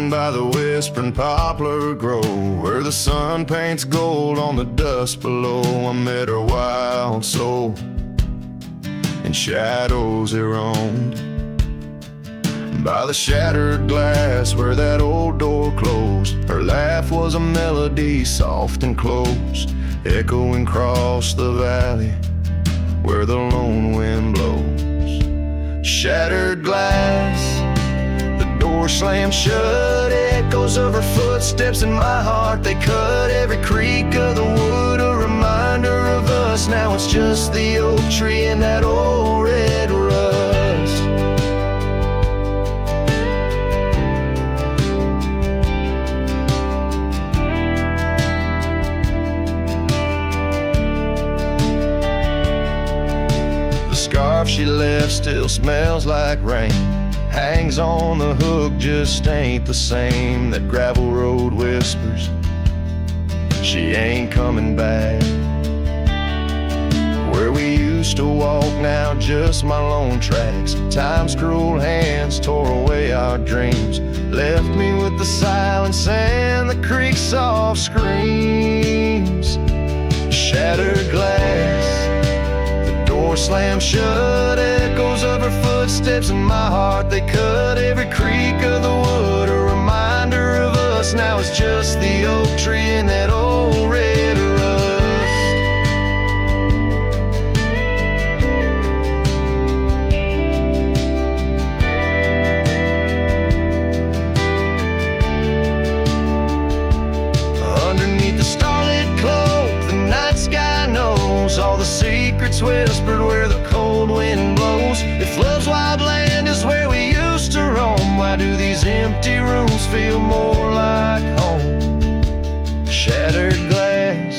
Down by the whispering poplar grove, where the sun paints gold on the dust below, I met her wild soul. In shadows it roamed. By the shattered glass where that old door closed, her laugh was a melody soft and close, echoing across the valley where the lone wind blows. Shattered glass, the door slammed shut, echoes of her footsteps in my heart, they cut every creak of the wood, a reminder of us. Now it's just the oak tree and that old red rust. She left still smells like rain, hangs on the hook, just ain't the same. That gravel road whispers, she ain't coming back. Where we used to walk, now just my lone tracks. Time's cruel hands tore away our dreams, left me with the silence and the creek's soft screams. Shattered glass, door slammed shut, echoes of her footsteps in my heart, they cut every creak of the wood, a reminder of us. Now it's just the oak tree and that old red rust. Underneath the starlit cloak, the night sky knows all the secrets whispered where the cold wind blows. If love's wild land is where we used to roam, why do these empty rooms feel more like home? Shattered glass,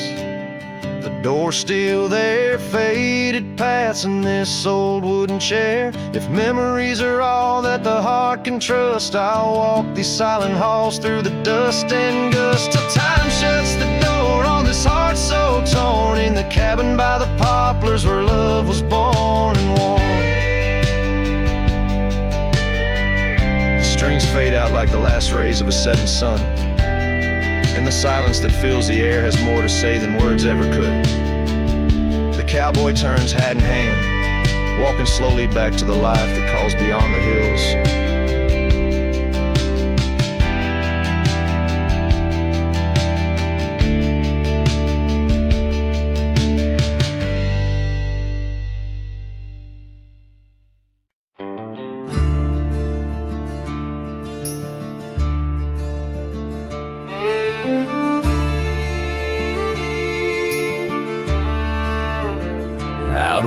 the door still there, faded paths in this old wooden chair. If memories are all that the heart can trust, I'll walk these silent halls through the dust and gust till time shuts the door on this heart so torn. In the cabin by the poplars where love was born and worn. The strings fade out like the last rays of a setting sun, and the silence that fills the air has more to say than words ever could. The cowboy turns hat in hand, walking slowly back to the life that calls beyond the hills.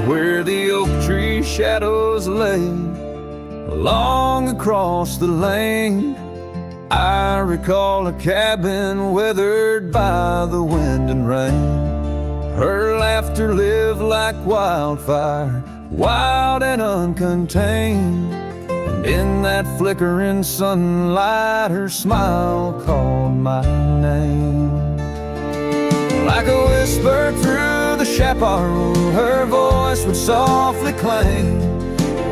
Where the oak tree shadows lay along across the lane, I recall a cabin weathered by the wind and rain. Her laughter lived like wildfire, wild and uncontained, and in that flickering sunlight her smile called my name. Like a whisper through the chaparral, her voice would softly clang.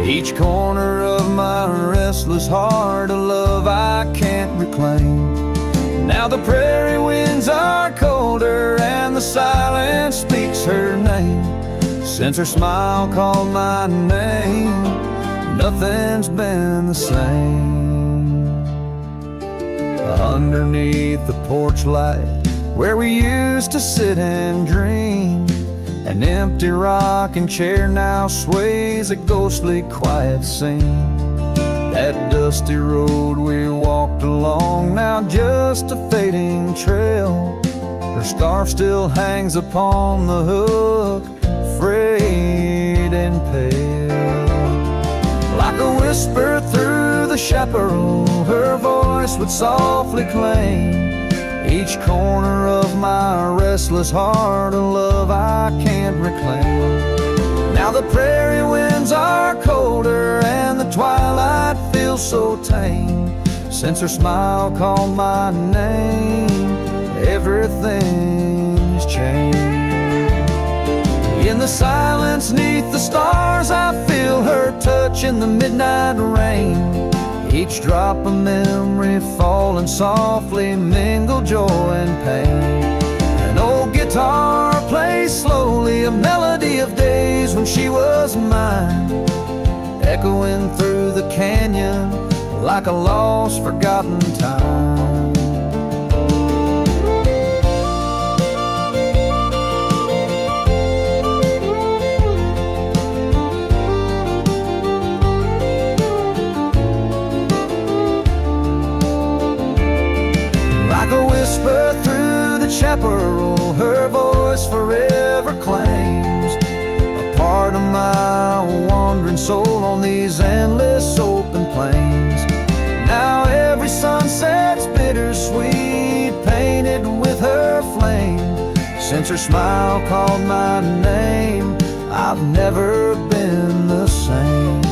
Each corner of my restless heart, a love I can't reclaim. Now the prairie winds are colder and the silence speaks her name. Since her smile called my name, nothing's been the same. Underneath the porch light where we used to sit and dream, an empty rocking chair now sways a ghostly quiet scene. That dusty road we walked along, now just a fading trail. Her scarf still hangs upon the hook, frayed and pale. Like a whisper through the chaparral, her voice would softly claim. Each corner of my restless heart, a love I can't reclaim. Now the prairie winds are colder and the twilight feels so tame. Since her smile called my name, everything's changed. In the silence neath the stars, I feel her touch in the midnight rain. Each drop of memory falling and softly mingle joy and pain. An old guitar plays slowly, a melody of days when she was mine, echoing through the canyon like a lost, forgotten time. Like a whisper through the chaparral, her voice forever claims a part of my wandering soul on these endless open plains. Now every sunset's bittersweet, painted with her flame. Since her smile called my name, I've never been the same.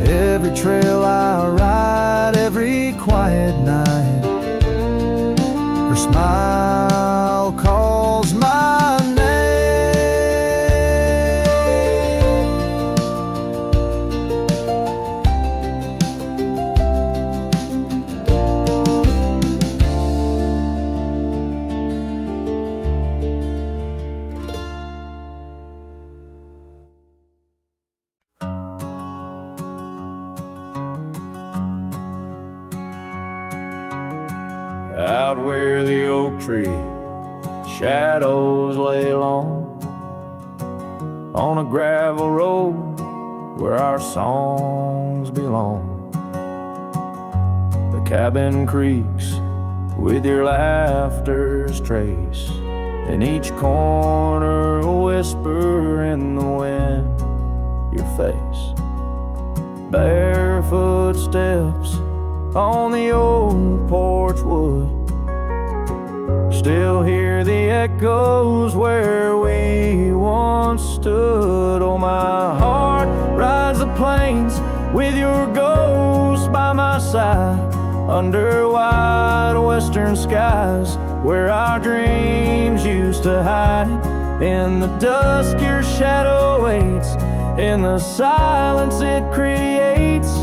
Every trail I ride, every quiet night, her smile calls my name. Out where the oak tree shadows lay long, on a gravel road where our songs belong. The cabin creaks with your laughter's trace, in each corner a whisper in the wind, your face. Barefoot steps on the old porch wood, still hear the echoes where we once stood. Oh, my heart rides the plains with your ghost by my side, under wide western skies where our dreams used to hide. In the dusk your shadow waits, in the silence it creates,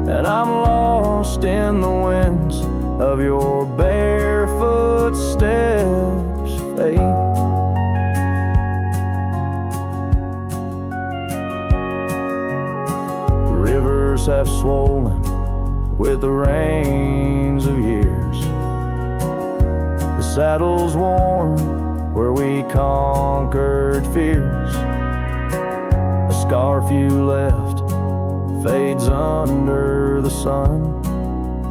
and I'm lost in the winds of your barefoot steps, fate. The rivers have swollen with the rains of years, the saddle's worn where we conquered fears. A scarf you left fades under the sun,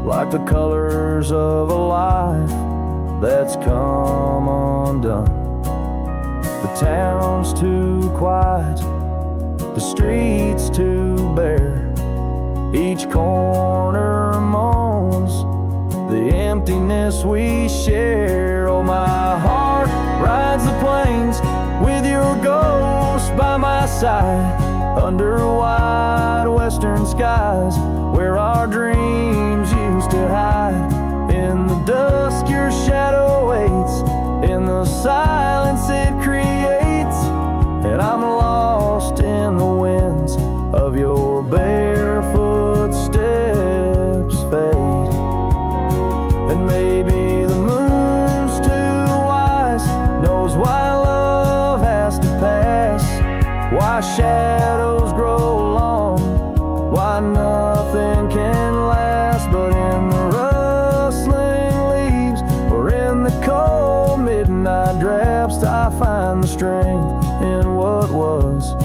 like the colors of a life that's come undone. The town's too quiet, the streets too bare, each corner moans the emptiness we share. Oh, my heart rides the plains with your ghost by my side, under wide western skies where our dreams used to hide. In the dusk your shadow waits, in the silence it creates, and I'm lost in the winds of your barefoot steps, fade. And maybe the moon's too wise, knows why love has to pass, why shadows grow long, why nothing can last. But in the rustling leaves, or in the cold midnight drafts, I find the strength in what was,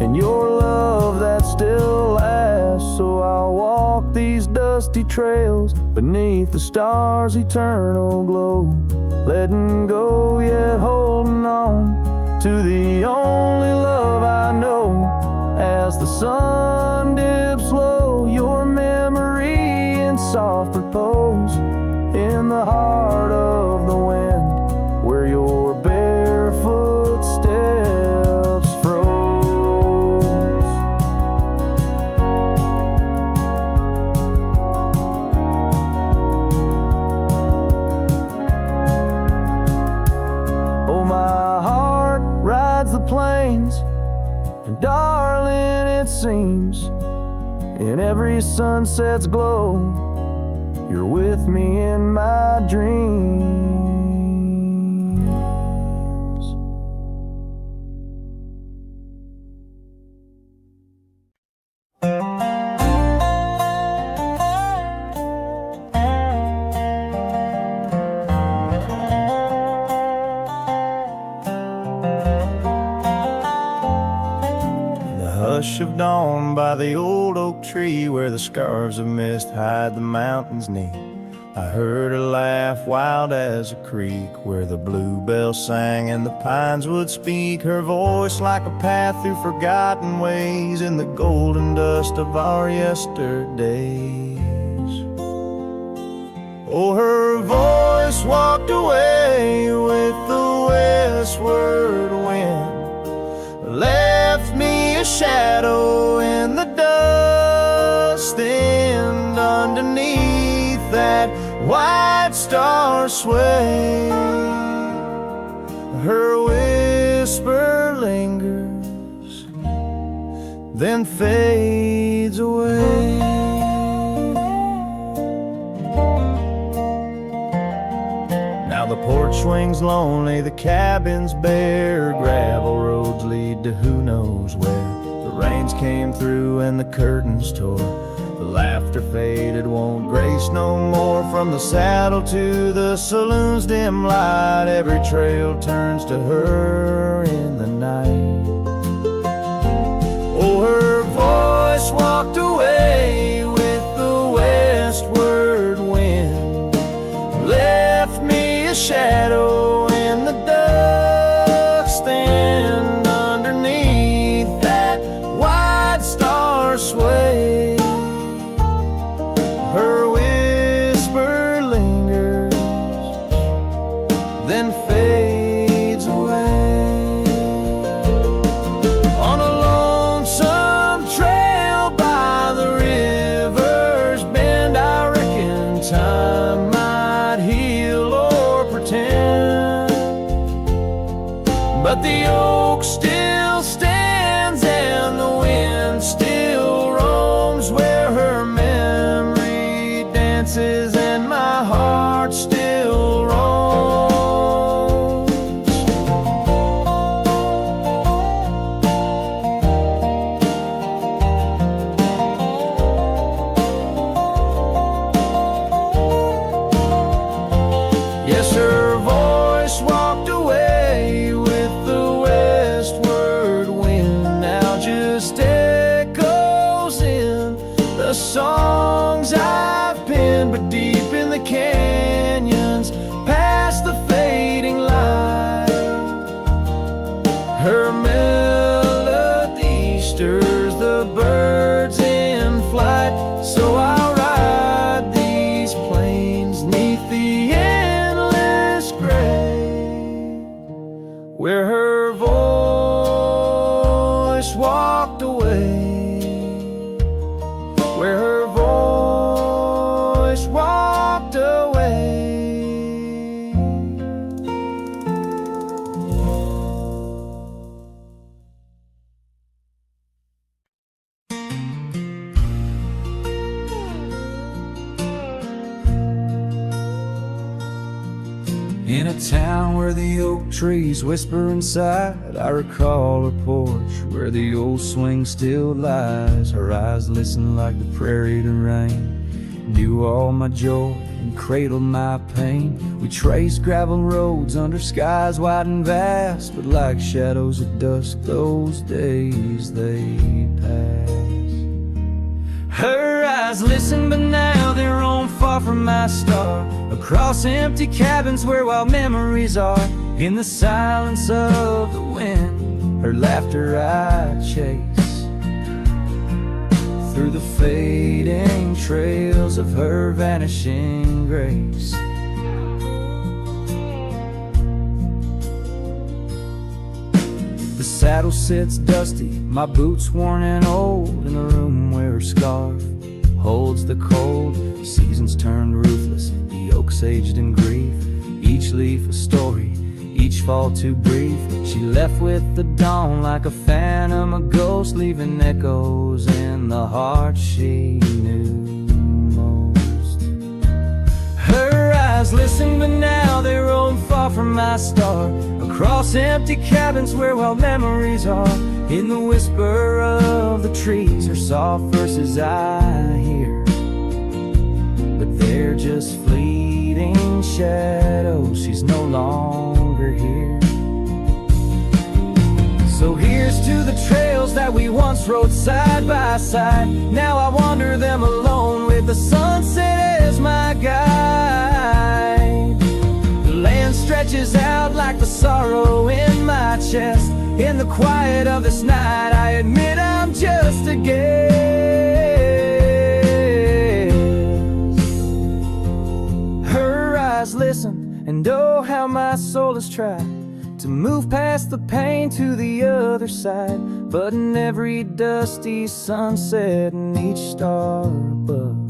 in your love that still lasts. So I'll walk these dusty trails beneath the stars' eternal glow, letting go yet holding on to the only love I know. As the sun dips low, your memory in soft repose, in the heart of the wind where your barefoot steps froze. Oh, my heart rides the plains, and darling, it seems in every sunset's glow, with me in my dreams. Hush of dawn by the old oak tree, where the scarves of mist hide the mountains neath. I heard her laugh wild as a creek, where the bluebell sang and the pines would speak. Her voice like a path through forgotten ways in the golden dust of our yesterdays. Oh, her voice walked away with the westward wind, left me a shadow in the dust, and underneath that white star sway, her whisper lingers, then fades away. Now the porch swings lonely, the cabin's bare, gravel roads lead to who knows where. The rains came through and the curtains tore, the laughter faded, won't grace no more. From the saddle to the saloon's dim light, every trail turns to her in the night. Oh, her voice walked away with the westward wind, left me a shadow in the dust, and underneath that white star sway, her whisper lingers, then fades away. On a lonesome trail by the river's bend, I reckon time might heal or pretend, but the oak still stands and the wind still roams, where her memory dances and my heart still roams. Yes, her voice walked away with the westward wind, now just echoes in the songs I've penned. But deep in the canyons, past the fading light, her melody stirs the birds in flight. So I'll ride these plains neath the endless gray, where her voice walked away, where her voice walked away. In a town where the oak trees whisper inside, I recall her porch where the old swing still lies. Her eyes listen like the prairie to rain, knew all my joy and cradled my pain. We traced gravel roads under skies wide and vast, but like shadows at dusk those days they pass. Her eyes listen, but now they roam far from my star, across empty cabins where wild memories are. In the silence of the wind, her laughter I chase, through the fading trails of her vanishing grace. The saddle sits dusty, my boots worn and old, in the room where her scarf holds the cold. Seasons turned ruthless, the oaks aged in grief, each leaf a story, each fall too brief. She left with the dawn like a phantom, a ghost, leaving echoes in the heart she knew most. eyes listen, but now they roam far from my star, across empty cabins where wild memories are. In the whisper of the trees are soft verses I hear, but they're just fleeting shadows. She's no longer here. So here's to the trails that we once rode side by side. Now I wander them alone with the sunset as my guide. The land stretches out like the sorrow in my chest. In the quiet of this night, I admit I'm just a guest. Her eyes listen, and oh how my soul has tried to move past the pain to the other side. But in every dusty sunset and each star above,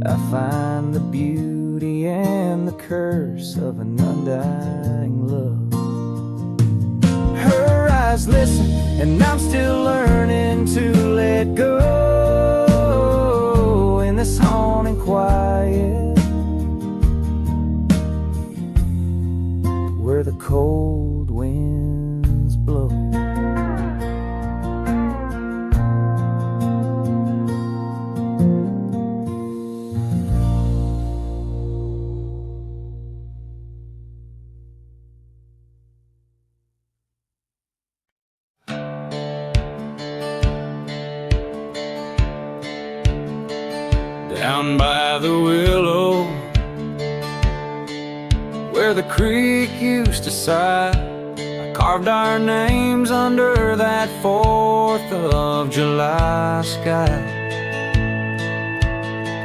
I find the beauty and the curse of an undying love. Her eyes listen, and I'm still learning to let go in this haunting quiet, where the cold winds blow. Down by the willow, where the creek used to sigh, I carved our names under that 4th of July sky.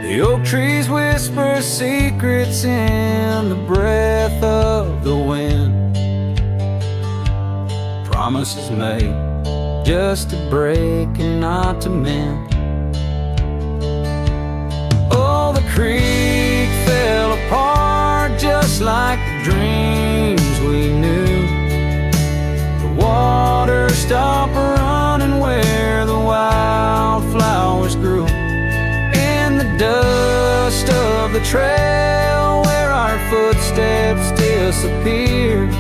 The oak trees whisper secrets in the breath of the wind, promises made just to break and not to mend. Oh, the creek fell apart just like the dreams we knew. The water stopped running where the wildflowers grew. In the dust of the trail where our footsteps disappeared,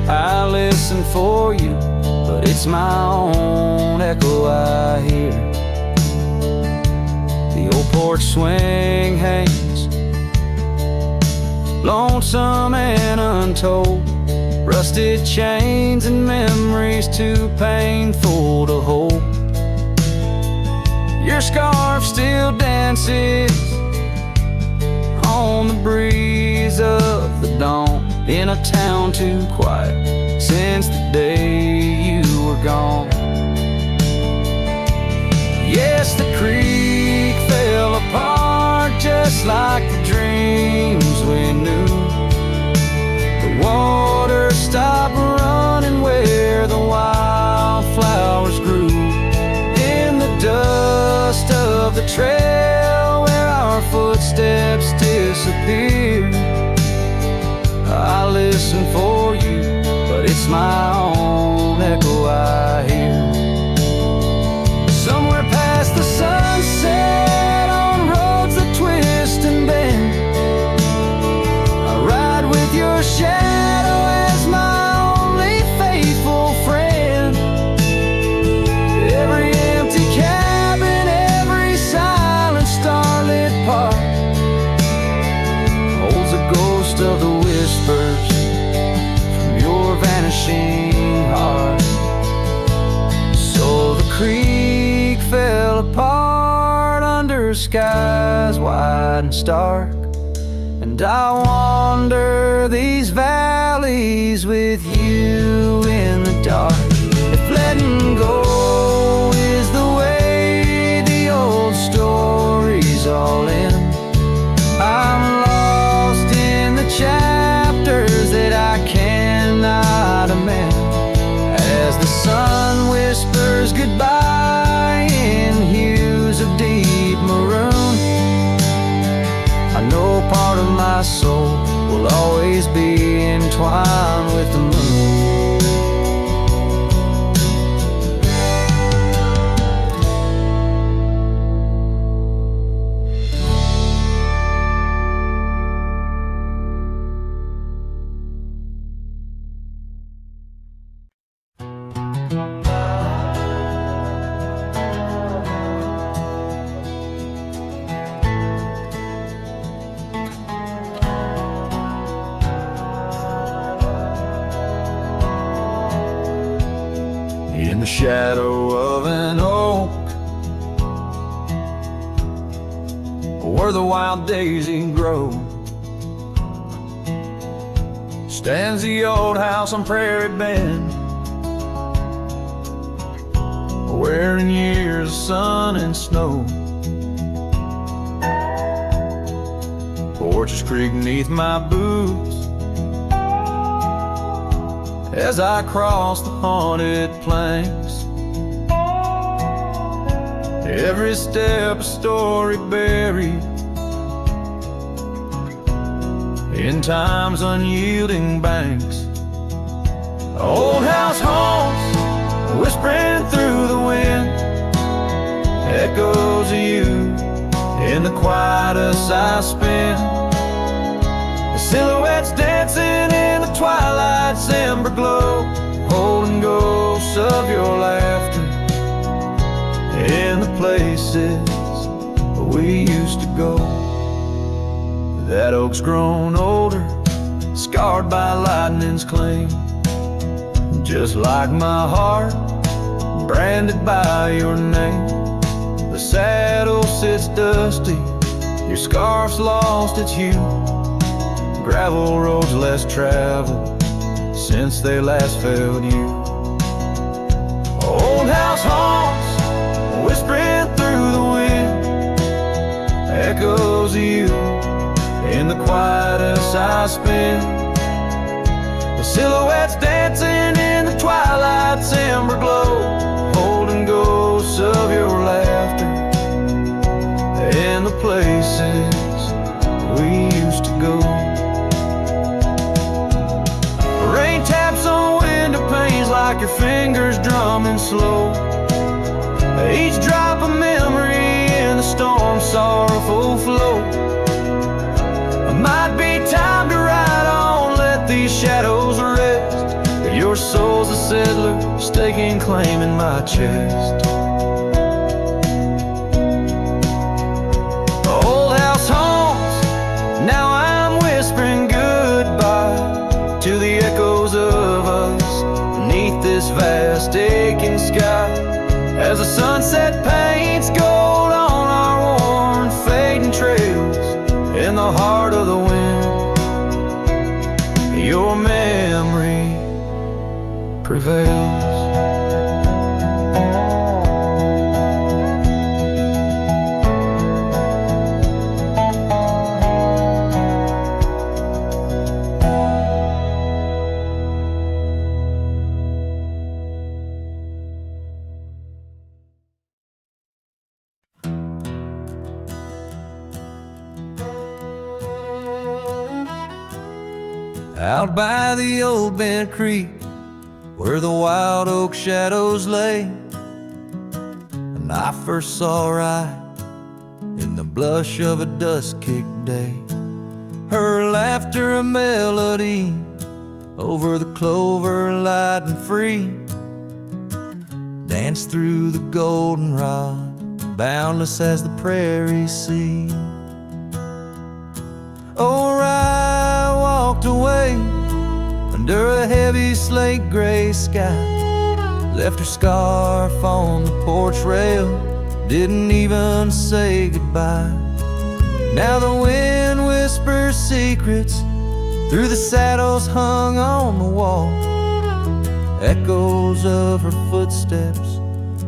I listen for you, but it's my own echo I hear. The old porch swing hangs lonesome and untold, rusted chains and memories too painful to hold. Your scarf still dances on the breeze of the dawn, in a town too quiet since the day you were gone. Yes, the creek fell apart just like the dreams we knew. The water stopped running where the wildflowers grew. In the dust of the trail where our footsteps disappeared, I listen for you, but it's my own echo I hear. Somewhere past the sunset, on roads that twist and bend, I ride with your shadow as my only faithful friend. Every empty cabin, every silent starlit park holds a ghost of the whispers from your vanishing heart. So the creek fell apart under skies wide and stark, and I wander these valleys with you in the dark. If letting go is the way the old stories all end, I'm lost in the chapters that I cannot amend. As the sun whispers goodbye in hues of deep maroon, I know part of my soul will always be entwined with the moon. shadow of an oak, where the wild daisy grows, stands the old house on Prairie Bend, where in years of sun and snow, Porches creak beneath my boots as I cross the haunted planks. Every step a story buried in time's unyielding banks. Old house haunts, whispering through the wind, echoes of you in the quietest I spend. The silhouettes dancing in the twilight's ember glow, holding ghosts of your laughter in the places we used to go. That oak's grown older, scarred by lightning's cling, just like my heart, branded by your name. The saddle sits dusty, your scarf's lost its hue, gravel roads less traveled since they last failed you. Old house haunts, whispering through the wind, echoes of you in the quietest I spend. The silhouettes dancing in the twilight's ember glow, holding ghosts of your laughter in the places we used to go. Rain taps on window panes like your fingers drumming slow, each drop a memory in the storm's sorrowful flow. It might be time to ride on, let these shadows rest. Your soul's a settler, staking claim in my chest. Old house haunts, now I'm whispering goodbye to the echoes of us beneath this vast aching sky, as the sunset paints gold on our worn fading trails. In the heart of the wind, your memory prevails. Out by the old bent creek, where the wild oak shadows lay, and I first saw right in the blush of a dusk-kicked day, her laughter a melody over the clover light and free, danced through the goldenrod, boundless as the prairie sea. Oh, I walked away under a heavy slate gray sky, left her scarf on the porch rail, didn't even say goodbye. Now the wind whispers secrets through the saddles hung on the wall, echoes of her footsteps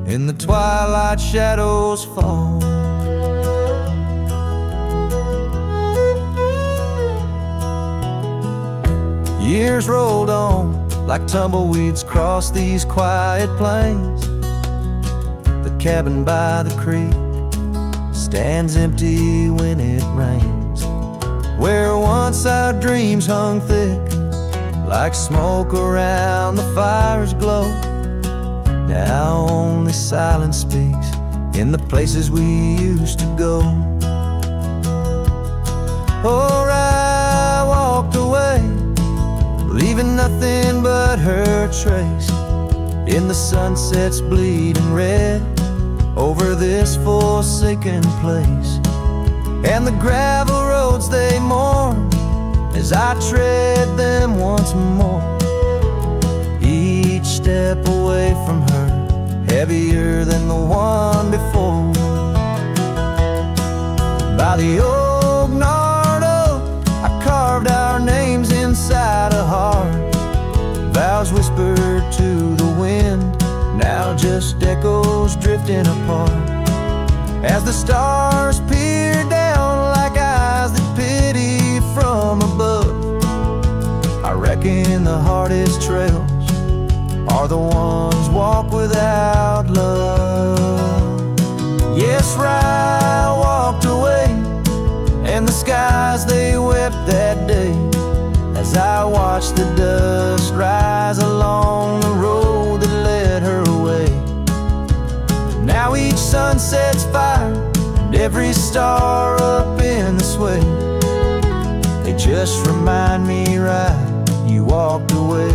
in the twilight shadows fall. Years rolled on like tumbleweeds across these quiet plains. The cabin by the creek stands empty when it rains, where once our dreams hung thick like smoke around the fire's glow. Now only silence speaks in the places we used to go. Oh, I walked away, leaving nothing but her trace in the sunset's bleeding red over this forsaken place. And the gravel roads they mourn as I tread them once more, each step away from her heavier than the one before. By the old gnarled oak, I carved our names inside a heart. Vows whispered to the wind, now just echoes drifting apart. As the stars peer down like eyes that pity from above, I reckon the hardest trails are the ones walked without love. Yes, Rye walked away, and the skies they wept that day, as I watched the dust rise along the road that led her away. Now each sun sets fire, and every star up in the sway, they just remind me, Rye, you walked away.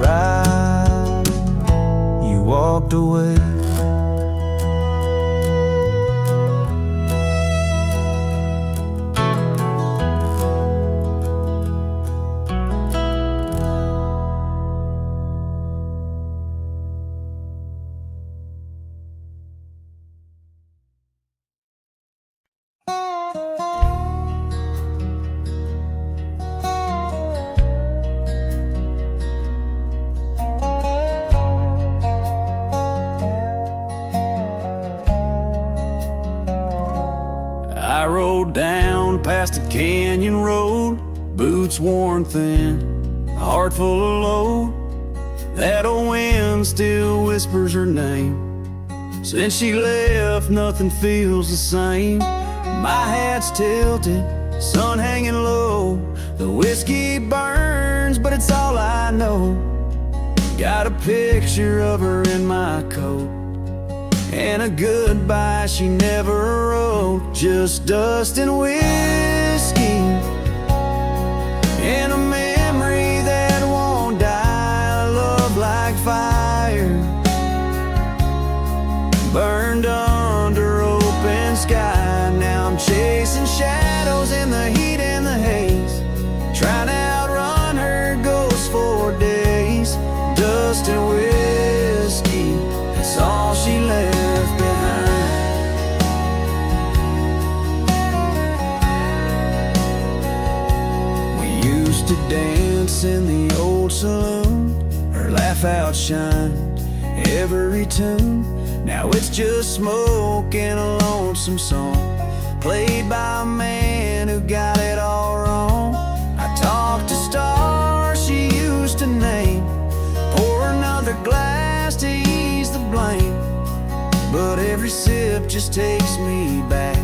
Rye, you walked away. I rode down past a canyon road, boots worn thin, a heart full of load. That old wind still whispers her name. Since she left, nothing feels the same. My hat's tilted, sun hanging low. The whiskey burns, but it's all I know. Got a picture of her in my coat, and a goodbye she never wrote. Just dust and whiskey, and a memory that won't die. Love like fire, burned under open sky. Now I'm chasing shadows in the heat and the haze, trying to outrun her ghost for days. Dust and whiskey, that's all she left behind. We used to dance in the old saloon, her laugh outshined every tune. Now it's just smoke and a lonesome song, played by a man who got it all wrong. I talked to stars she used to name, pour another glass to ease the blame, but every sip just takes me back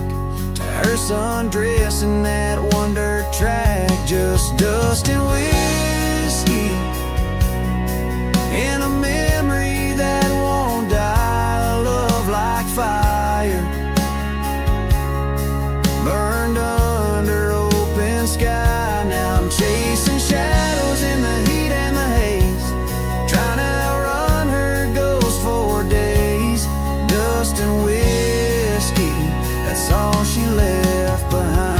to her sundress and that one dirt track. Just dust and whiskey, and a memory that won't die. Love like fire, burned under open sky. Now I'm chasing shadows in the heat and the haze, trying to outrun her ghost for days. Dust and whiskey, that's all she left behind.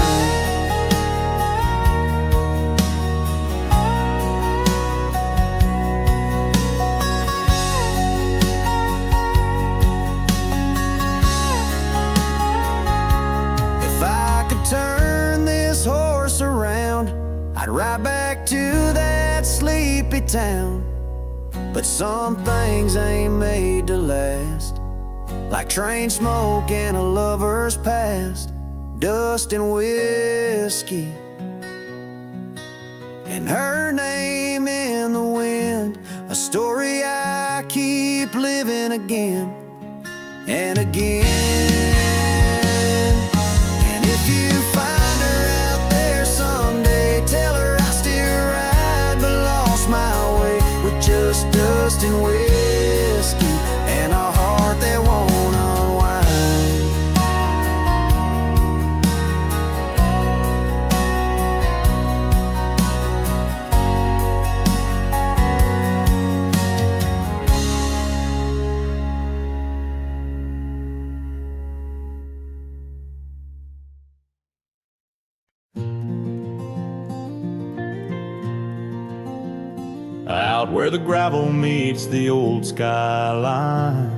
If I could turn this horse around, I'd ride back to that sleepy town. But some things ain't made to last, like train smoke and a lover's past. Dust and whiskey, and her name in the wind, a story I keep living again and again. And if you find her out there someday, tell her I still ride but lost my way, with just dust and whiskey and a heart that won't unwind. out where the gravel meets the old skyline.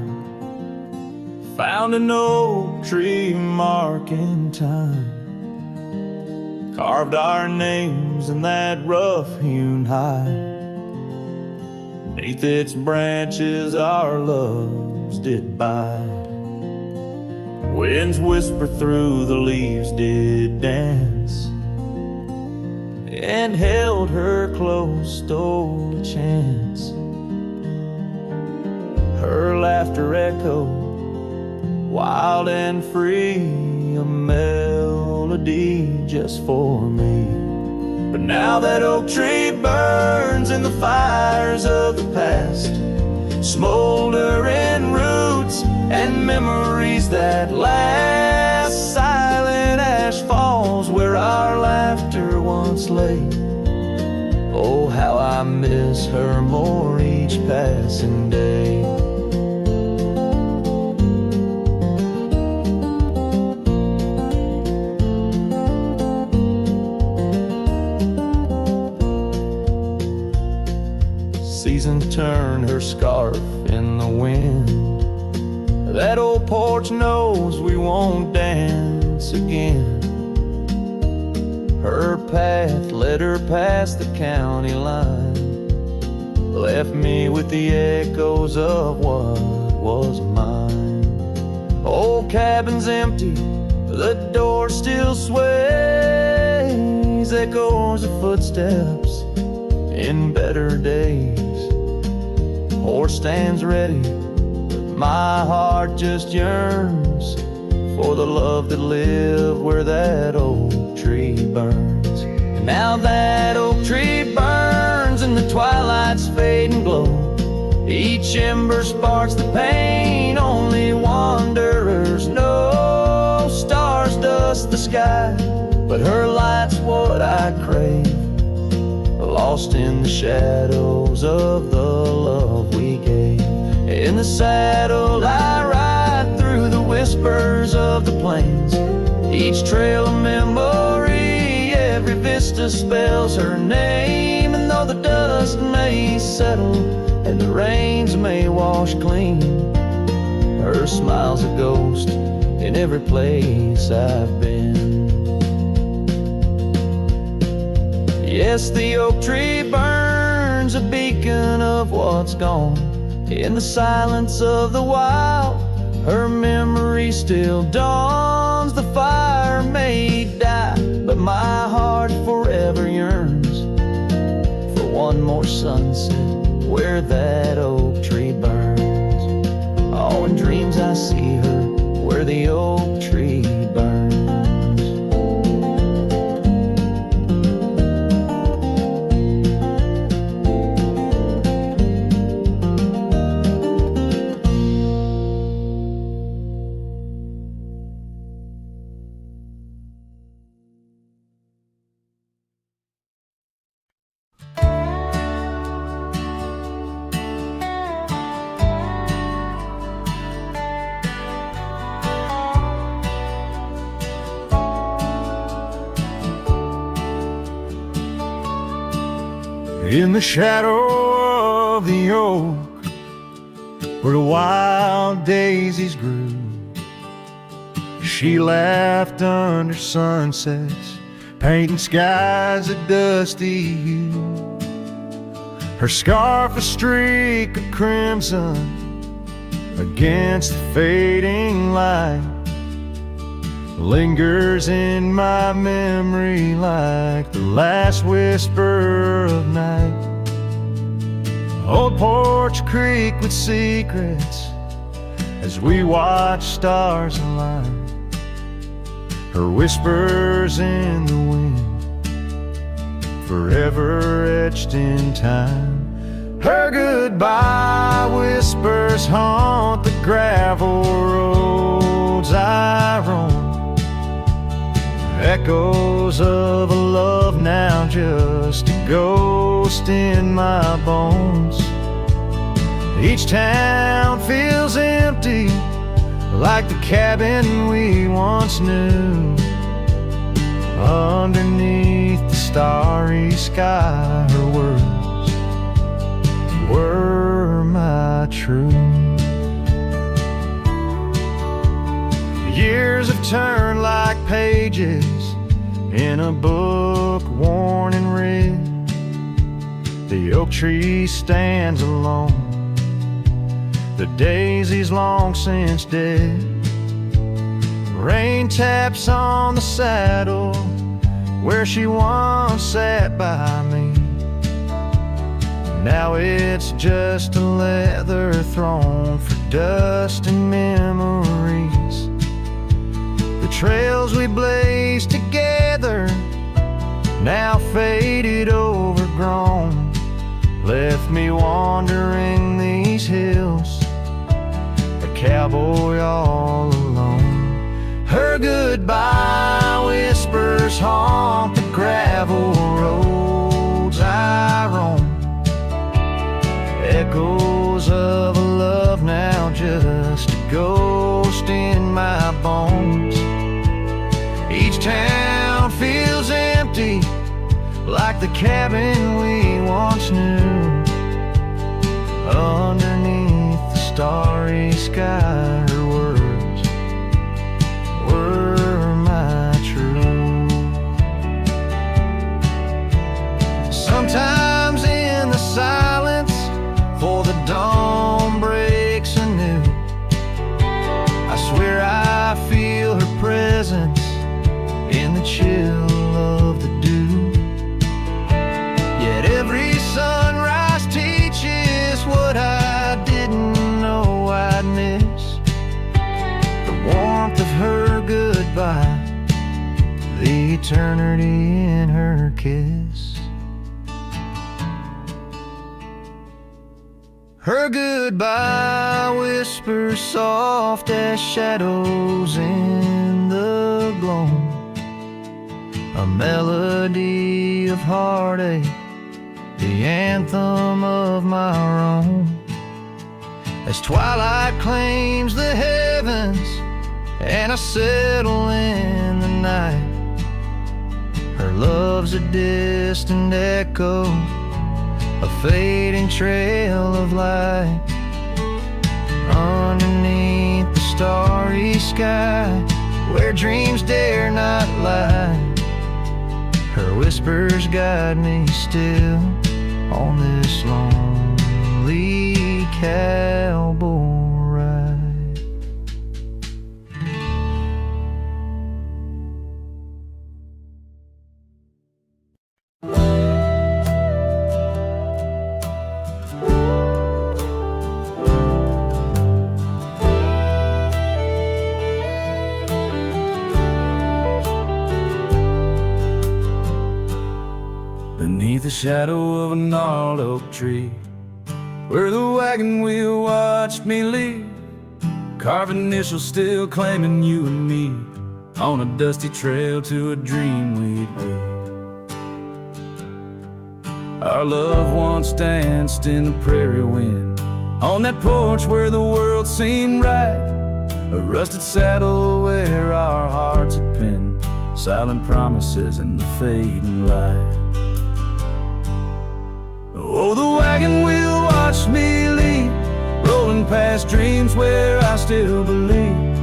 Found an oak tree mark in time, carved our names in that rough-hewn hide. Beneath its branches our loves did bide. Winds whisper through the leaves did dance, and held her close, stole a chance. Her laughter echoed wild and free, a melody just for me. But now that oak tree burns in the fires of the past, smoldering roots and memories that last. Silent ash falls where our laughter once lay. Oh, how I miss her more each passing day. Season turned her scarf in the wind. That old porch knows we won't dance again. Her path led her past the county line, left me with the echoes of what was mine. Old cabin's empty, the door still sways, echoes of footsteps in better days. Horse stands ready, my heart just yearns for the love that lived where that oak tree burns. And now that oak tree burns and the twilight's fading glow, each ember sparks the pain only wanderers know. Stars dust the sky, but her light's what I crave, lost in the shadows of the love we gave. In the saddle I ride through the whispers of the plains, each trail a memory, every vista spells her name. And though the dust may settle and the rains may wash clean, her smile's a ghost in every place I've been. Yes, the oak tree burns, a beacon of what's gone. In the silence of the wild, her memory still dawns. The fire may die, but my heart forever yearns for one more sunset where that oak tree burns. Oh, in dreams I see her where the oak tree burns. In the shadow of the oak, where the wild daisies grew, she laughed under sunsets, painting skies a dusty hue. Her scarf a streak of crimson against the fading light, lingers in my memory like the last whisper of night. Old Porch Creek with secrets as we watch stars align, her whispers in the wind forever etched in time. Her goodbye whispers haunt the gravel roads I roam, echoes of a love now just a ghost in my bones. Each town feels empty like the cabin we once knew. Underneath the starry sky, her words were my true. Years have turned like pages in a book worn and read. The oak tree stands alone, the daisy's long since dead. Rain taps on the saddle where she once sat by me. Now it's just a leather throne for dust and memories. The trails we blazed together, now faded, overgrown, left me wandering these hills, a cowboy all alone. Her goodbye whispers haunt the gravel roads I roam, echoes of a love now just a ghost in my bones. Each town feels empty, like the cabin we once knew. Underneath the starry sky, her words were my true. Sometimes in the silence, for the dawn breaks anew, I swear I feel her presence in the chill of the dew. Yet every sunrise teaches what I didn't know I'd miss. The warmth of her goodbye, the eternity in her kiss. Her goodbye whispers soft as shadows in the gloam, a melody of heartache, the anthem of my own. As twilight claims the heavens and I settle in the night, her love's a distant echo, a fading trail of light. Underneath the starry sky, where dreams dare not lie, her whispers guide me still on this lonely cowboy ride. Beneath the shadow of a gnarled oak tree, where the wagon wheel watched me leave, carved initials still claiming you and me, on a dusty trail to a dream we'd be. Our love once danced in the prairie wind, on that porch where the world seemed right, a rusted saddle where our hearts had pinned, silent promises in the fading light. Oh, the wagon wheel watched me leave, rolling past dreams where I still believe.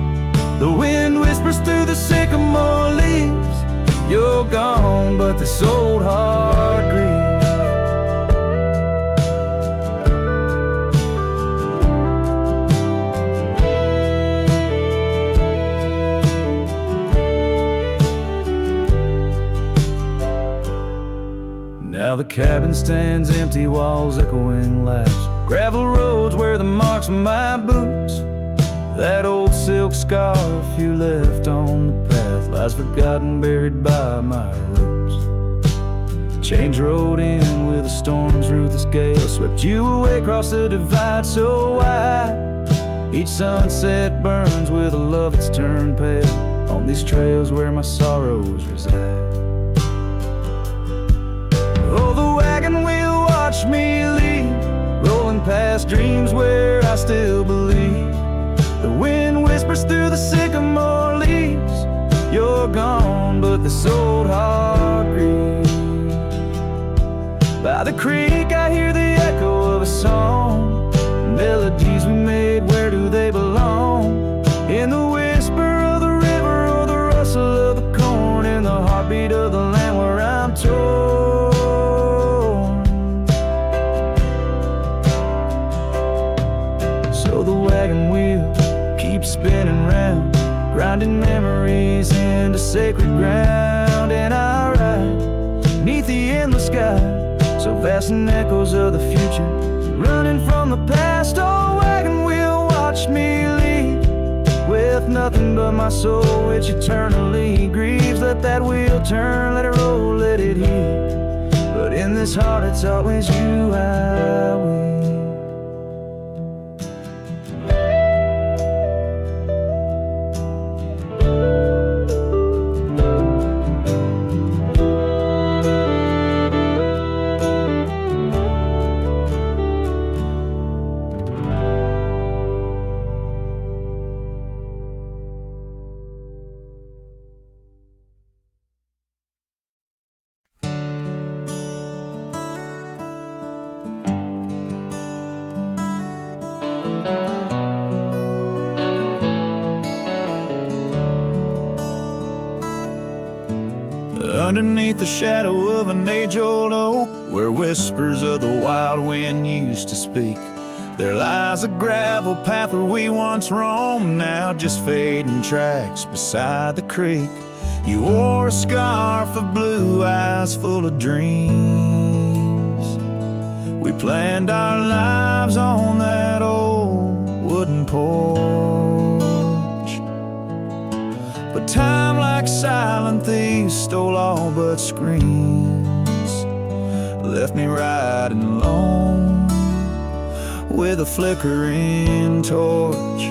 The wind whispers through the sycamore leaves, you're gone, but this old heart grieves. Now the cabin stands empty, walls echoing laughs, gravel roads where the marks of my boots, that old silk scarf you left on the path lies forgotten, buried by my roots. Chains rode in with the storm's ruthless gale, swept you away across the divide so wide. Each sunset burns with a love that's turned pale, on these trails where my sorrows reside. Oh, the wagon wheel watched me leave, rolling past dreams where I still believe. The wind whispers through the sycamore leaves, you're gone, but this old heart grieves. By the creek I hear the echo of a song to sacred ground, and I ride neath the endless sky, so vast in echoes of the future, running from the past. Oh, wagon wheel, watch me leave, with nothing but my soul, which eternally grieves. Let that wheel turn, let it roll, let it heal, but in this heart it's always you I will. Underneath the shadow of an age-old oak, where whispers of the wild wind used to speak, there lies a gravel path where we once roamed, now just fading tracks beside the creek. You wore a scarf of blue eyes full of dreams. We planned our lives on that old wooden porch, but time, like silent thieves, stole all but screams, left me riding alone with a flickering torch.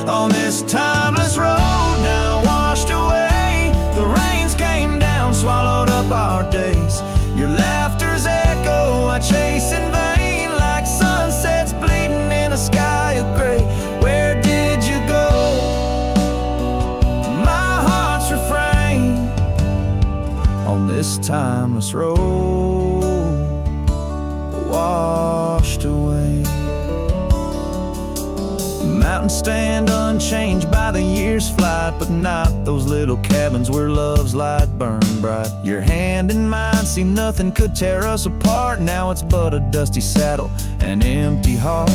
On this timeless road now washed away, the rains came down, swallowed up our days. Your laughter's echo I chase in vain, like sunsets bleeding in a sky of gray. Where did you go? My heart's refrain on this timeless road washed away. Mountains stand unchanged by the year's flight, but not those little cabins where love's light burned bright. Your hand in mine, see nothing could tear us apart. Now it's but a dusty saddle, an empty heart.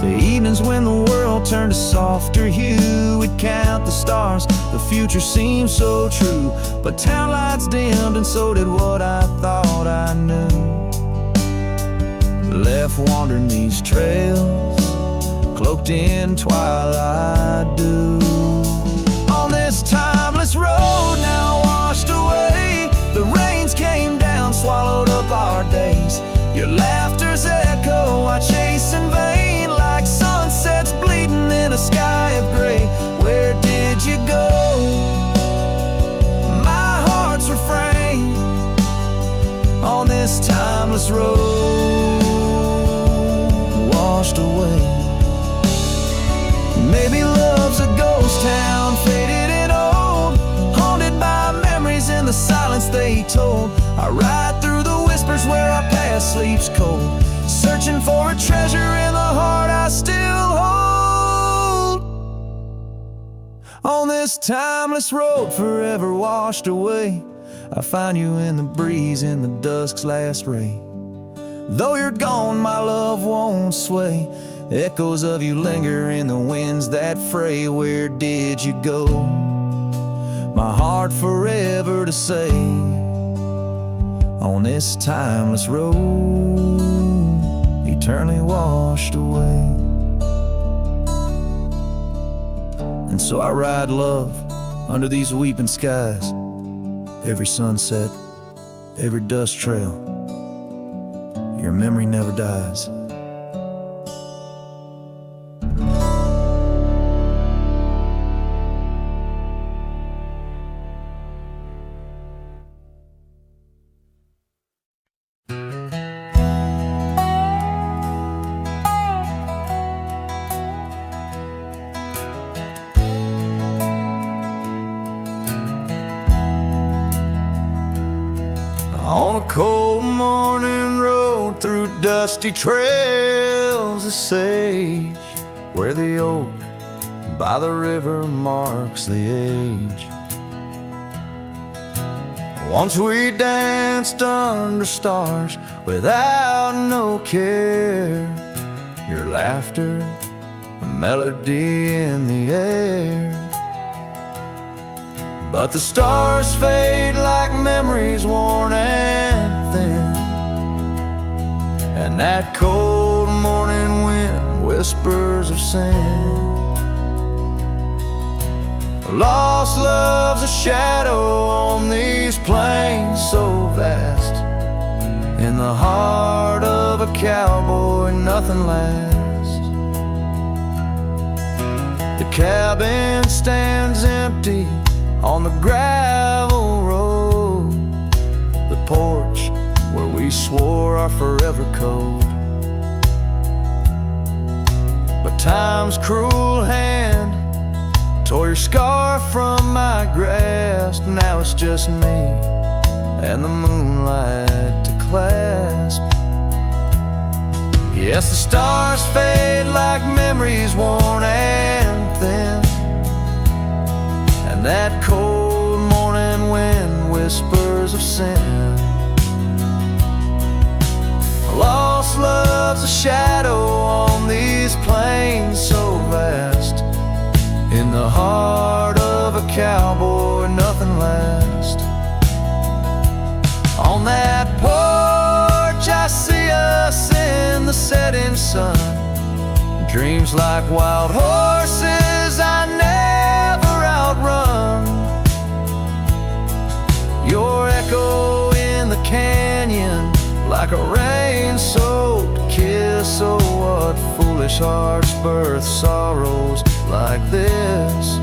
The evenings when the world turned a softer hue, we'd count the stars, the future seemed so true. But town lights dimmed and so did what I thought I knew. Left wandering these trails, cloaked in twilight dew. On this timeless road now washed away, the rains came down, swallowed up our days. Your laughter's echo I chase in vain, like sunsets bleeding in a sky of gray. Where did you go? My heart's refrain on this timeless road washed away. Maybe love's a ghost town, faded and old, haunted by memories in the silence they told. I ride through the whispers where our past sleeps cold, searching for a treasure in the heart I still hold. On this timeless road forever washed away, I find you in the breeze in the dusk's last ray. Though you're gone, my love won't sway, echoes of you linger in the winds that fray. Where did you go? My heart forever to say, on this timeless road, eternally washed away. And so I ride love under these weeping skies, every sunset, every dust trail, your memory never dies. On a cold morning road through dusty trails of sage, where the oak by the river marks the age. Once we danced under stars without no care, your laughter, a melody in the air. But the stars fade like memories worn and thin, and that cold morning wind whispers of sin. Lost love's a shadow on these plains so vast. In the heart of a cowboy, nothing lasts. The cabin stands empty on the gravel road, the porch where we swore our forever code. But time's cruel hand tore your scarf from my grasp. Now it's just me and the moonlight to clasp. Yes, the stars fade like memories worn and thin, and that cold morning wind whispers of sin. Lost love's a shadow on these plains so vast. In the heart of a cowboy, nothing lasts. On that porch I see us in the setting sun. Dreams like wild horses I never outrun. Your echo in the canyon like a rain-soaked kiss. Oh, what foolish hearts birth sorrows like this.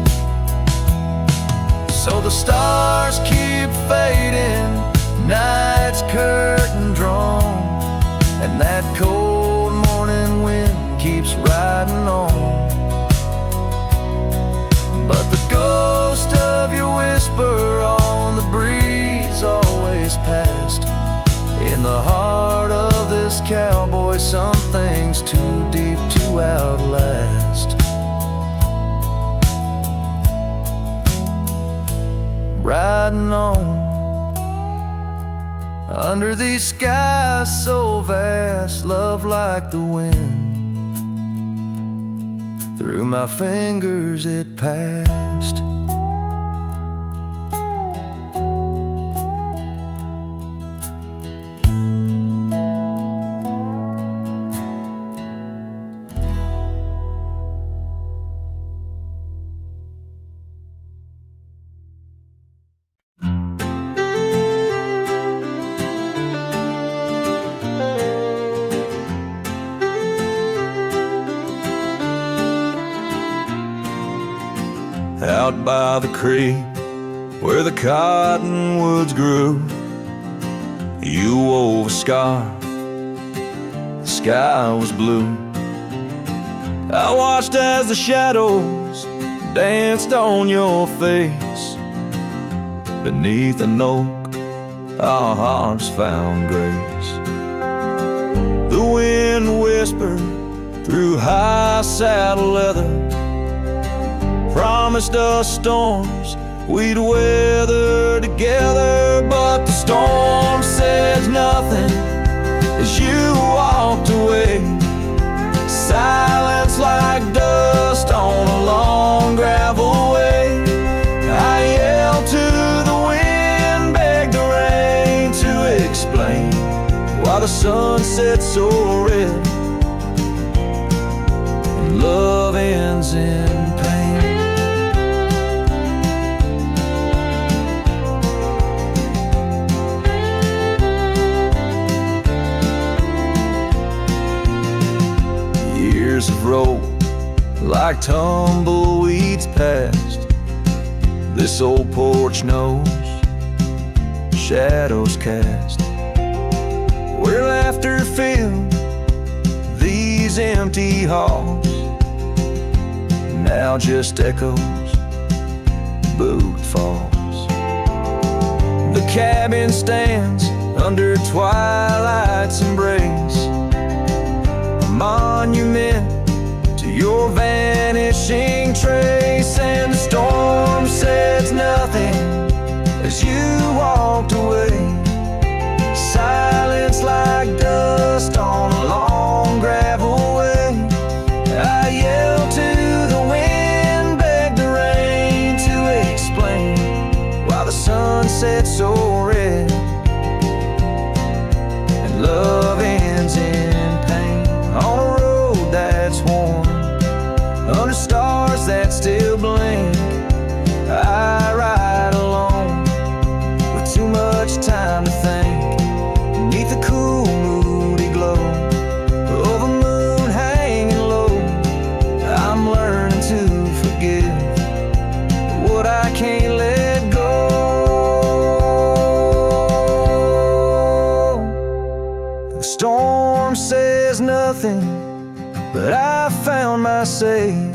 So the stars keep fading, night's curtain drawn, and that cold morning wind keeps riding on. But the ghost of your whisper on the breeze always past. In the heart of this cowboy, some things too deep to outlast. Riding on under these skies so vast, love like the wind. Through my fingers it passed. Out by the creek where the cottonwoods grew, you wove a scarf, the sky was blue. I watched as the shadows danced on your face. Beneath an oak, our hearts found grace. The wind whispered through high saddle leather, promised us storms we'd weather together. But the storm said nothing as you walked away. Silence like dust on a long gravel way. I yelled to the wind, begged the rain to explain why the sun set so red and love ends in pain. Years have rolled like tumbleweeds past. This old porch knows shadows cast. Where laughter filled these empty halls, now just echoes, boot falls. The cabin stands under twilight's embrace, a monument to your vanishing trace. And the storm says nothing as you walked away. Silence like dust on a long gravel way. I yelled to the wind, begged the rain to explain sunset so red, and love ends in pain on a road that's worn, under stars that still blink. I ride alone with too much time to think, beneath the cool moody glow of a moon hanging low. I'm learning to forgive what I can't let go. The storm says nothing, but I found my save.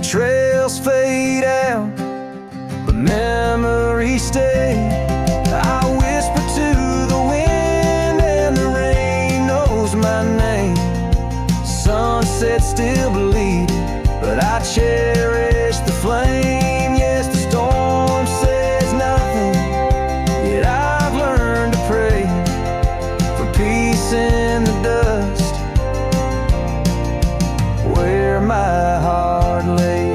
Trails fade out, but memories stay. I whisper to the wind, and the rain knows my name. Sunset still bleeding, but I cherish the flame. Yes, the storm says nothing, yet I've learned to pray for peace in the dust, where my heart lays.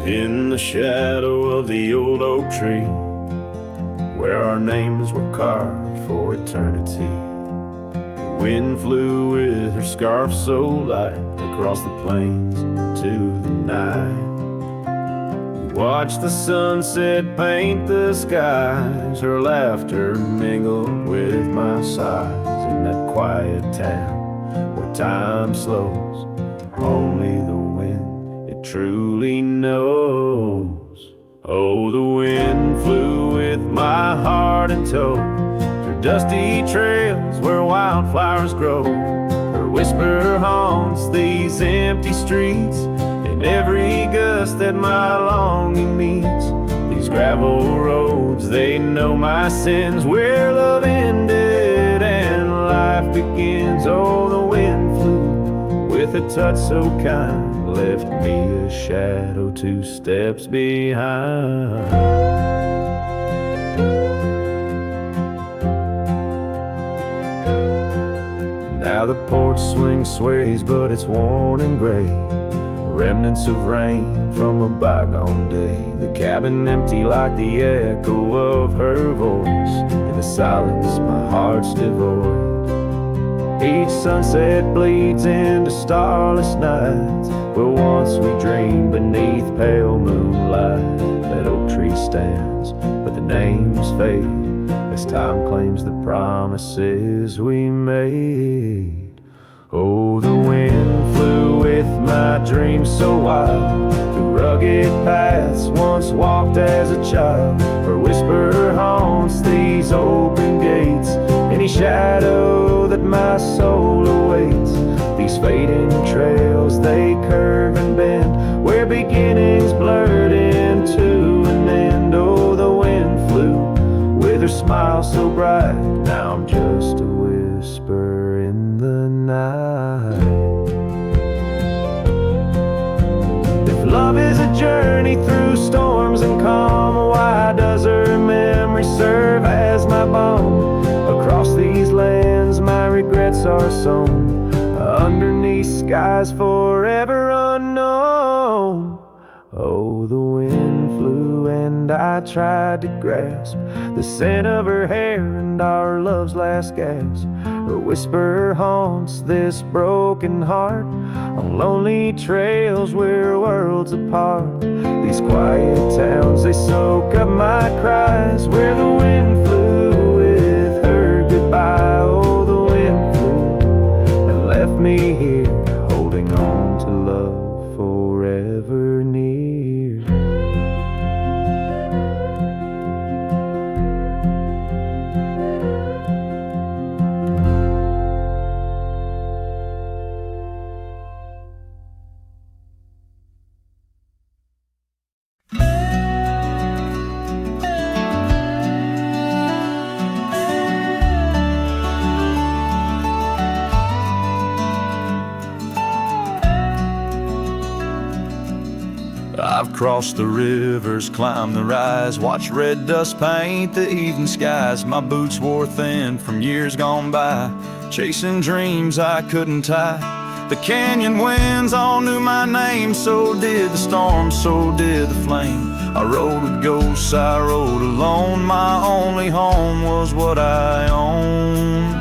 In the shadow of the old oak tree, where our names were carved for eternity, the wind flew with her scarf so light across the plains to the night. We watched the sunset paint the skies, her laughter mingled with my sighs. In that quiet town where time slows, only the wind truly knows. Oh, the wind flew with my heart in tow, through dusty trails where wildflowers grow. Her whisper haunts these empty streets, in every gust that my longing meets. These gravel roads, they know my sins, where love ended and life begins. Oh, the wind flew with a touch so kind, left me a shadow 2 steps behind. Now the porch swing sways, but it's worn and gray, remnants of rain from a bygone day. The cabin empty like the echo of her voice, in the silence my heart's devoid. Each sunset bleeds into starless nights, where once we dreamed beneath pale moonlight. That oak tree stands, but the names fade as time claims the promises we made. Oh, the wind flew with my dreams so wild, through rugged paths once walked as a child. Her whisper haunts these open gates, any shadow that my soul awaits. These fading trails, they curve and bend, where beginnings blurred into an end. Oh, the wind flew with her smile so bright, now I'm just a whisper in the night. If love is a journey through storms and calm, why does her memory serve as my balm? Across these lands my regrets are sown, underneath skies forever unknown. Oh, the wind flew and I tried to grasp the scent of her hair and our love's last gasp. Her whisper haunts this broken heart, on lonely trails we're worlds apart. These quiet towns, they soak up my cries, where the wind flew with her goodbye. Oh, the wind flew and left me here, holding on to love forever near. I've crossed the rivers, climbed the rise, watched red dust paint the evening skies. My boots wore thin from years gone by, chasing dreams I couldn't tie. The canyon winds all knew my name, so did the storm, so did the flame. I rode with ghosts, I rode alone, my only home was what I owned.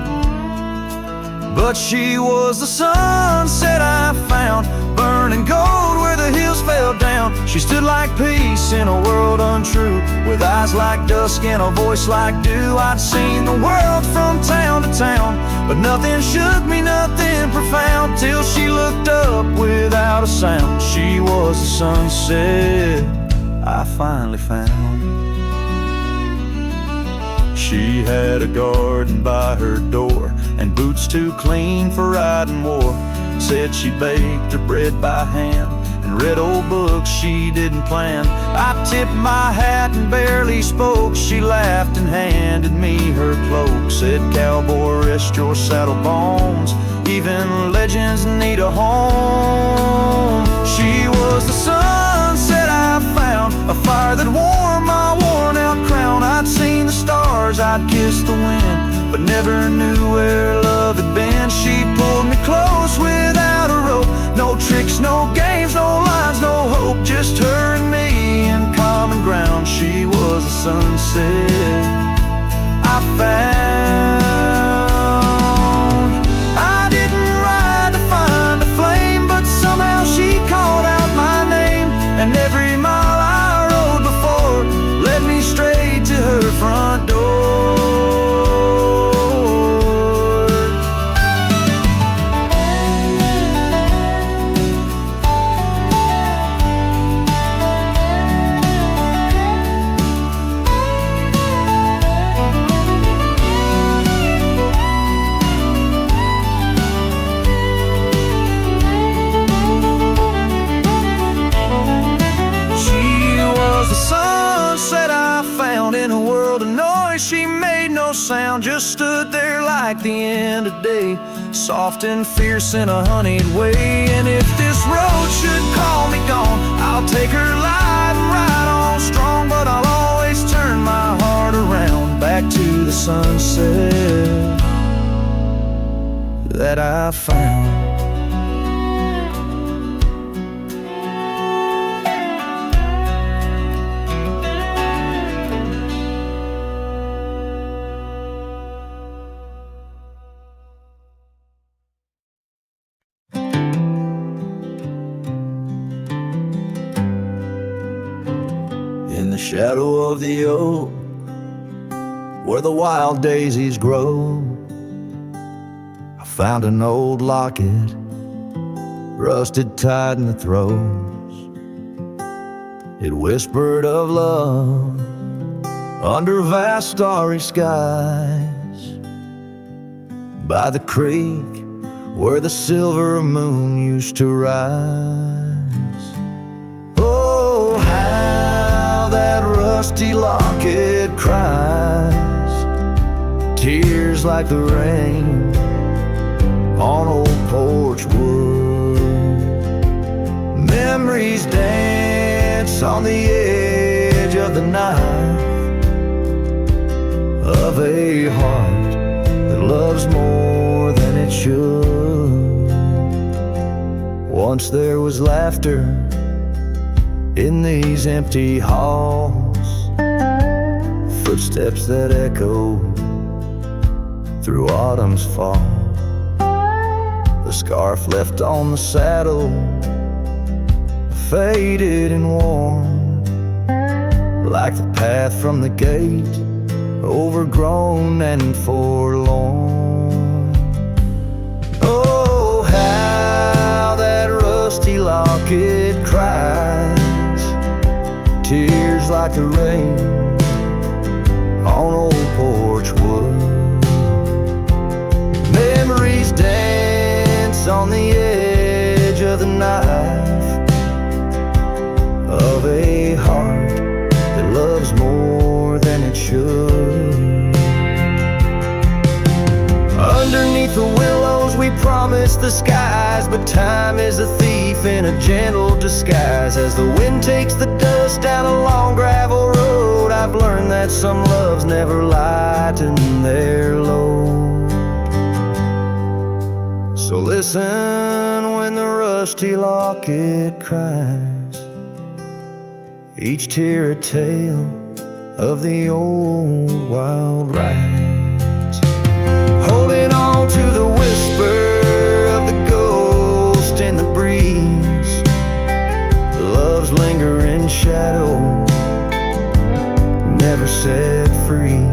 But she was the sunset I found, burning gold where the hills fell down. She stood like peace in a world untrue, with eyes like dusk and a voice like dew. I'd seen the world from town to town, but nothing shook me, nothing profound, till she looked up without a sound. She was the sunset I finally found. She had a garden by her door, and boots too clean for riding war. Said she baked her bread by hand, and read old books she didn't plan. I tipped my hat and barely spoke. She laughed and handed me her cloak. Said, "Cowboy, rest your saddle bones, even legends need a home." She was the sunset I found, a fire that warmed my worn out crown. I'd seen the stars, I'd kissed the wind, but never knew where love had been. She pulled me close without a rope, no tricks, no games, no lines, no hope, just her and me in common ground. She was the sunset I found. I didn't ride to find a flame, but somehow she called out my name, and every mile I rode before led me straight to her front door. She made no sound, just stood there like the end of day, soft and fierce in a honeyed way. And if this road should call me gone, I'll take her light and ride on strong. But I'll always turn my heart around, back to the sunset that I found. In the shadow of the oak, where the wild daisies grow, I found an old locket, rusted tight in the throes. It whispered of love under vast starry skies, by the creek where the silver moon used to rise. Oh, how that rusty locket cries, tears like the rain on old porch wood. Memories dance on the edge of the knife of a heart that loves more than it should. Once there was laughter in these empty halls, footsteps that echo through autumn's fall. The scarf left on the saddle, faded and worn, like the path from the gate, overgrown and forlorn. Oh, how that rusty locket cries, tears like the rain on old porch wood. Memories dance on the edge of the knife of a heart that loves more than it should. Underneath the willows we promised promised the skies, but time is a thief in a gentle disguise. As the wind takes the dust down a long gravel road, I've learned that some loves never lighten their load. So listen when the rusty locket cries, each tear a tale of the old wild rides. Holding on to the whisper of the ghost in the breeze, love's lingering shadow never set free.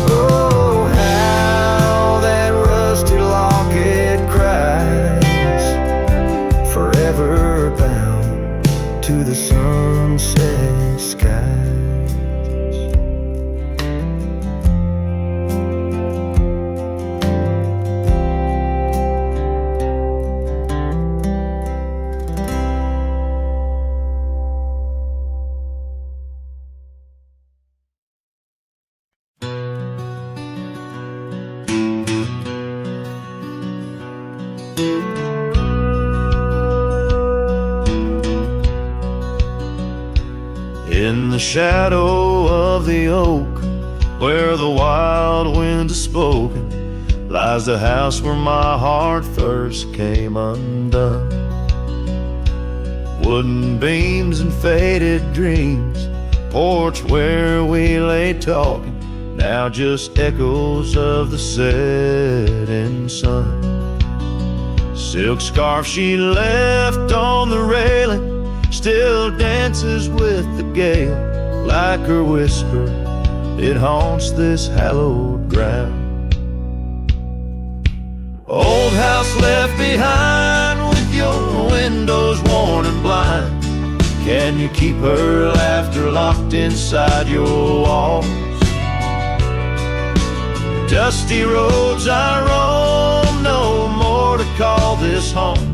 Oh, how that rusty locket cries, forever bound to the sunset skies. In the shadow of the oak, where the wild wind has spoken, lies the house where my heart first came undone. Wooden beams and faded dreams, porch where we lay talking, now just echoes of the setting sun. Silk scarf she left on the railing still dances with the gale. Like her whisper, it haunts this hallowed ground. Old house left behind with your windows worn and blind, can you keep her laughter locked inside your walls? Dusty roads I roam, no more to call this home,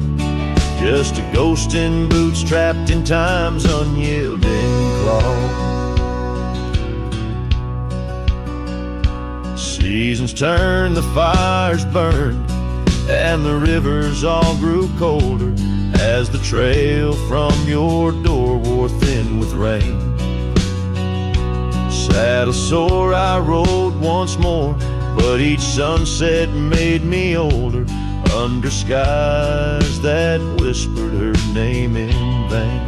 just a ghost in boots trapped in time's unyielding claw. Seasons turned, the fires burned, and the rivers all grew colder as the trail from your door wore thin with rain. Saddle sore I rode once more, but each sunset made me older, under skies that whispered her name in vain.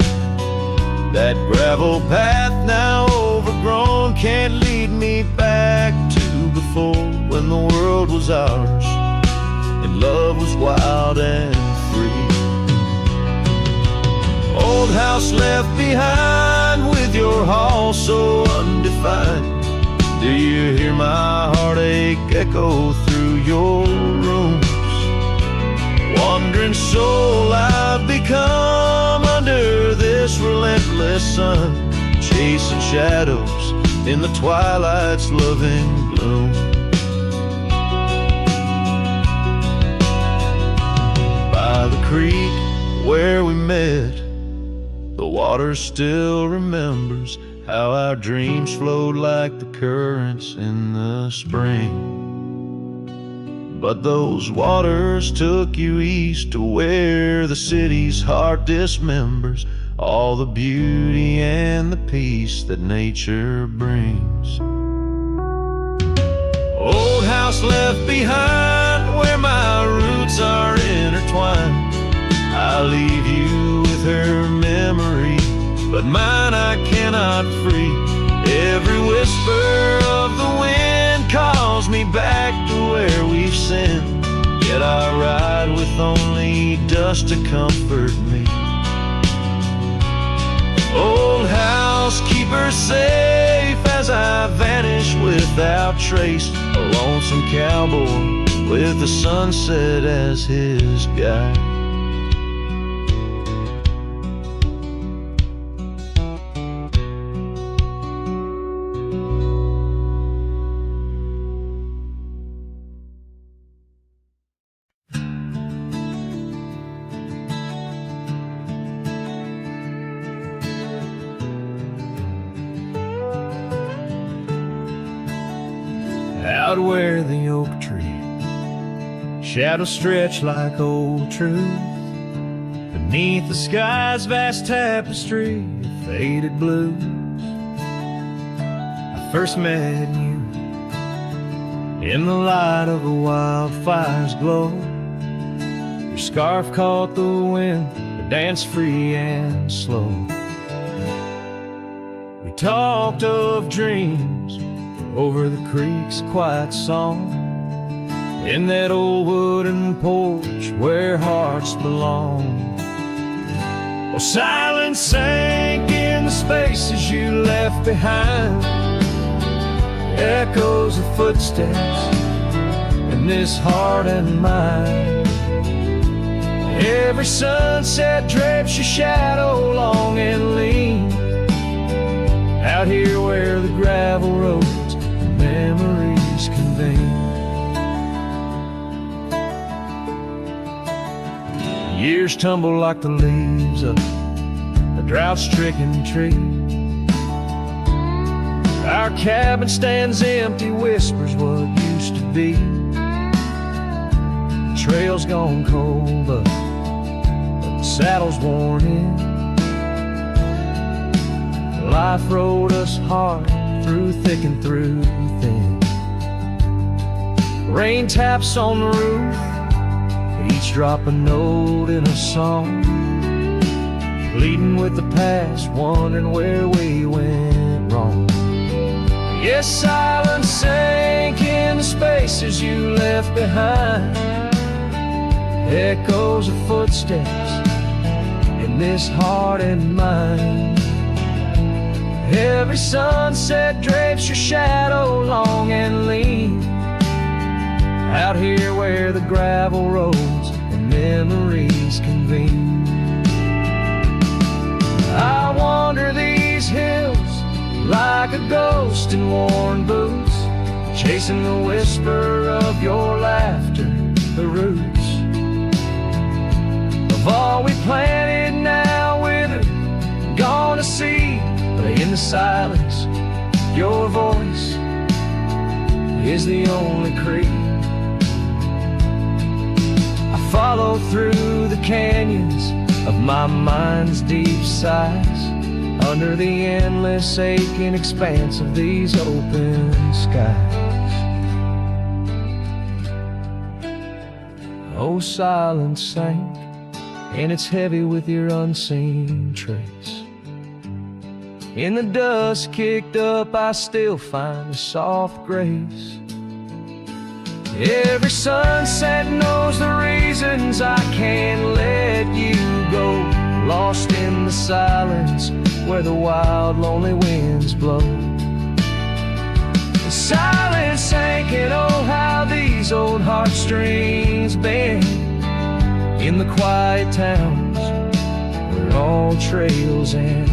That gravel path now overgrown can't lead me back to before, when the world was ours and love was wild and free. Old house left behind with your hall so undefined, do you hear my heartache echo through your rooms? Wandering soul I've become under this relentless sun, chasing shadows in the twilight's loving gloom. By the creek where we met, the water still remembers how our dreams flowed like the currents in the spring. But those waters took you east to where the city's heart dismembers all the beauty and the peace that nature brings. Old house left behind where my roots are intertwined, I leave you with her memory, but mine I cannot free. Every whisper of the wind calls me back to where we've sinned, yet I ride with only dust to comfort me. Old house, keep her safe as I vanish without trace, a lonesome cowboy with the sunset as his guide. Out where the oak tree Shadows stretch like old truth beneath the sky's vast tapestry of faded blues. I first met you in the light of a wildfire's glow. Your scarf caught the wind, but danced free and slow. We talked of dreams over the creek's quiet song, in that old wooden porch where hearts belong. Well, silence sank in the spaces you left behind, echoes of footsteps in this heart and mind. Every sunset drapes your shadow long and lean, out here where the gravel roads and memories convene. Years tumble like the leaves of a drought-stricken tree. Our cabin stands empty, whispers what used to be. The trail's gone cold, but the saddle's worn in. Life rode us hard through thick and through thin. Rain taps on the roof, each drop a note in a song, pleading with the past, wondering where we went wrong. Yes, silence sank in the spaces you left behind, echoes of footsteps in this heart and mind. Every sunset drapes your shadow long and lean, out here where the gravel roads and memories convene. I wander these hills like a ghost in worn boots, chasing the whisper of your laughter, the roots of all we planted now withered, gone to seed. But in the silence, your voice is the only creed. I follow through the canyons of my mind's deep sighs, under the endless aching expanse of these open skies. Oh, silence sank, and it's heavy with your unseen trace. In the dust kicked up, I still find a soft grace. Every sunset knows the reasons I can't let you go, lost in the silence where the wild, lonely winds blow. The silence sank, and oh, how these old heartstrings bend in the quiet towns where all trails end.